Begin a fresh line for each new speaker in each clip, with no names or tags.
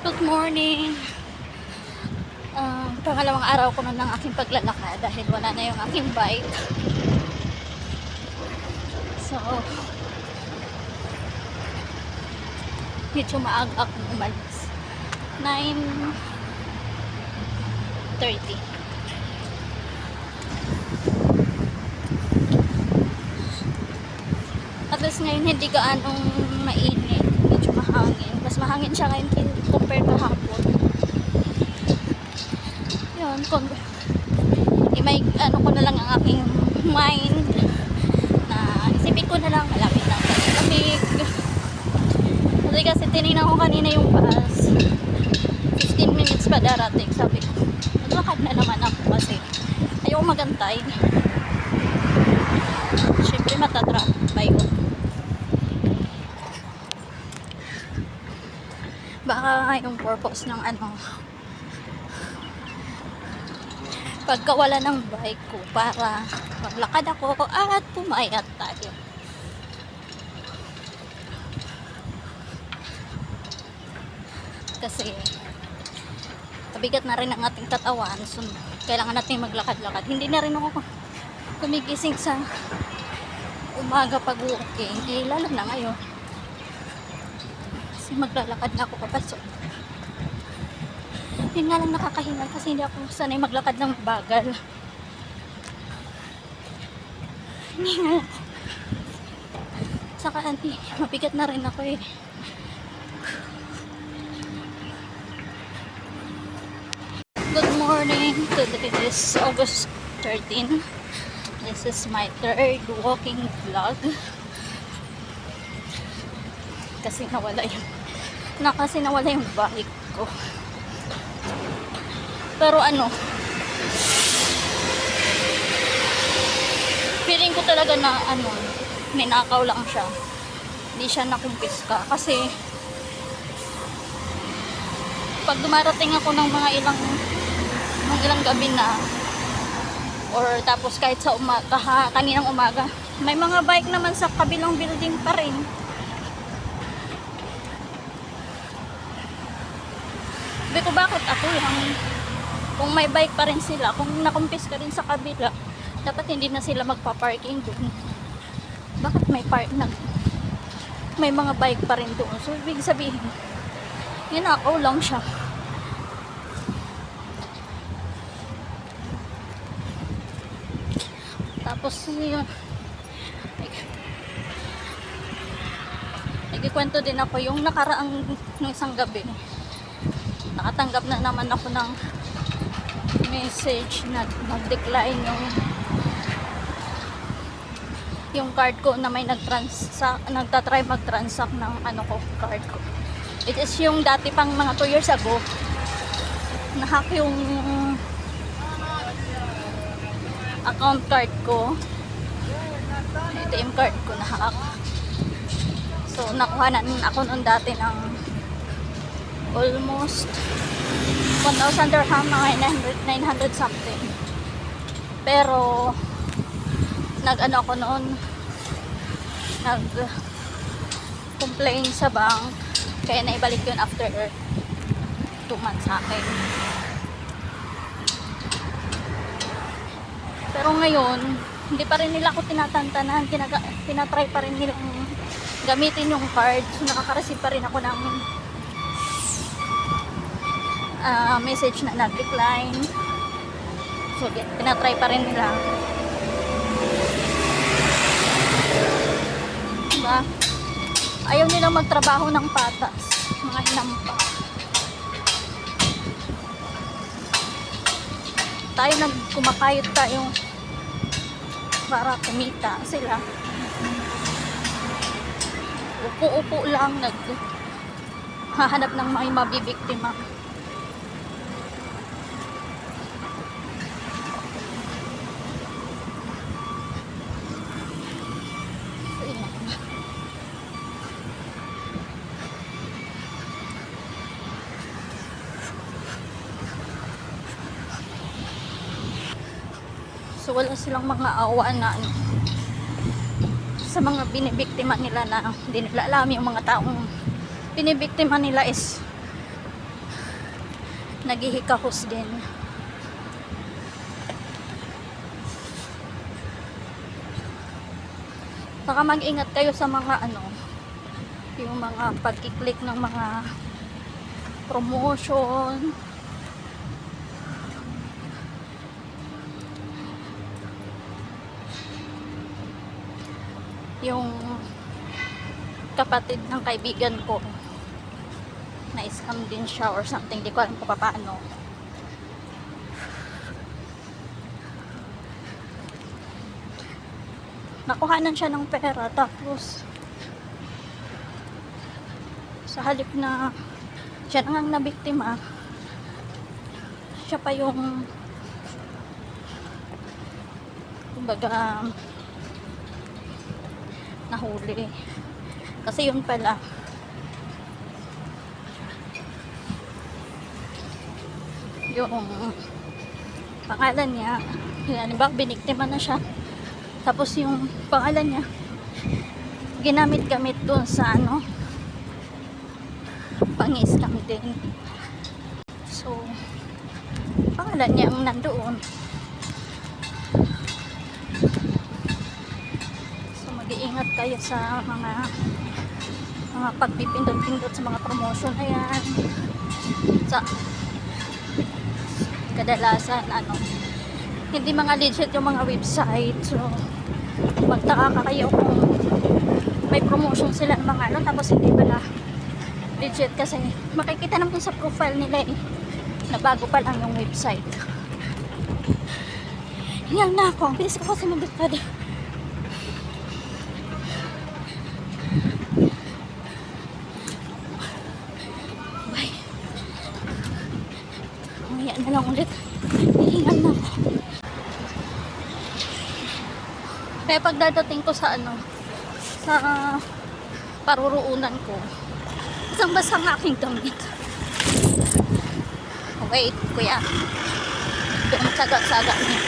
Good morning. Pangalawang araw ko na ng aking paglalakad dahil wala na yung aking bike. So, medyo maaga akong umalis. 9:30. At least ngayon hindi gaanong mainit. Medyo mahangin. Mas mahangin siya ngayon compared kahapon. Yun, may ano ko na lang ang aking mind na isipin ko na lang malapit lang sa lamig. Kasi tinignan ko kanina yung bus, 15 minutes pa darating. Sabi ko, maglakad na naman ako kasi ayaw magantay. Siyempre matatraffic pa yun. Baka yung purpose ng pagkawala ng bike ko para maglakad ako at pumayat tayo. Kasi kabigat na rin ang ating katawan, so kailangan natin maglakad-lakad. Hindi na rin ako kumigising sa umaga pag walking, lalo na ngayon kasi maglalakad na ako papasok. Yun nga lang nakakahingal kasi hindi ako sanay maglakad ng bagal. Hingal ako. Saka mabigat na rin ako eh. Good morning. Today is August 13. This is my third walking vlog. Kasi nawala yung bike ko. Pero feeling ko talaga na ninakaw lang siya. Hindi siya nakumpiska kasi pag dumarating ako ng mga ilang gabi na or tapos kahit sa kaninang umaga, may mga bike naman sa kabilang building pa rin. Sabi ko, bakit ako lang? Kung may bike pa rin sila, kung nakumpis ka rin sa kabila, dapat hindi na sila magpa-parking doon. Bakit may mga bike pa rin doon? So, ibig sabihin, ako lang siya. Tapos, nagkikwento din ako yung nakaraang ng isang gabi. Nakatanggap na naman ako ng message na nag-decline yung card ko na may nagtatry mag-transact ng card ko. It is yung dati pang mga 2 years ago, nahack yung account card ko, ATM card ko nahack. So nakuha na ako noon dati ng almost 1,000 dirham, mga 900 something. Pero ako noon, nag-complain sa bank, kaya naibalik yun after 2 months sa akin. Pero ngayon, hindi pa rin nila ako tinatantanan, tinatry pa rin nilang gamitin yung card. So nakaka-receive pa rin ako ng message na nag-decline. So tinatry pa rin nila. Diba? Ayaw nilang magtrabaho ng patas, mga hinampa. Tayo nagkumakayot tayo para kumita. Sila upo-upo lang, naghahanap ng mga mabibiktima. So wala silang mga awa na sa mga binibiktima nila na hindi nila alam yung mga taong binibiktima nila is naghihikahos din. Saka mag-ingat kayo sa mga yung mga pagkiklik ng mga promotion. Yung kapatid ng kaibigan ko na-scam din siya or something, di ko alam kung paano. Nakuhanan siya ng pera, tapos sa halip na siya na ngang nabiktima, siya pa yung kumbaga nahuli. Kasi yun pala, yung pangalan niya, halimbawa biniktima na siya, tapos yung pangalan niya ginamit-gamit doon sa pang-scam din. So pangalan niya ang nandoon. So mag-iingat kayo sa mga pagpipindot-pindot sa mga promotion na yan. Sa kadalasan hindi mga legit yung mga website. So magtaka ka kayo kung may promotion sila ng mga tapos hindi pala legit, kasi makikita naman sa profile nila na bago pa lang yung website. Hingal na ako, bilis ko kasi magbitad. Bye. Mamaya na lang ulit. Hingal na ako. Kaya pag dadating ko sa sa paruruunan ko, isang basa ng aking damit. Wait, kuya. Doon saga-saga niya.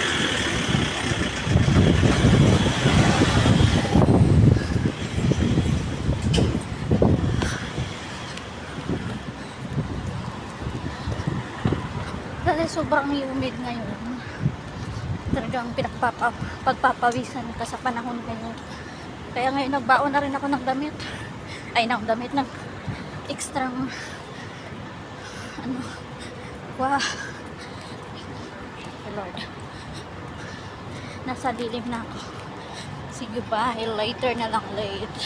Kasi sobrang humid ngayon. Talagang pagpapawisan ka sa panahon ngayon. Kaya ngayon nagbaon na rin ako ng damit. Ng extrang wow. Lord. Nasa dilim na ako. Sige, bye. Later na lang, late.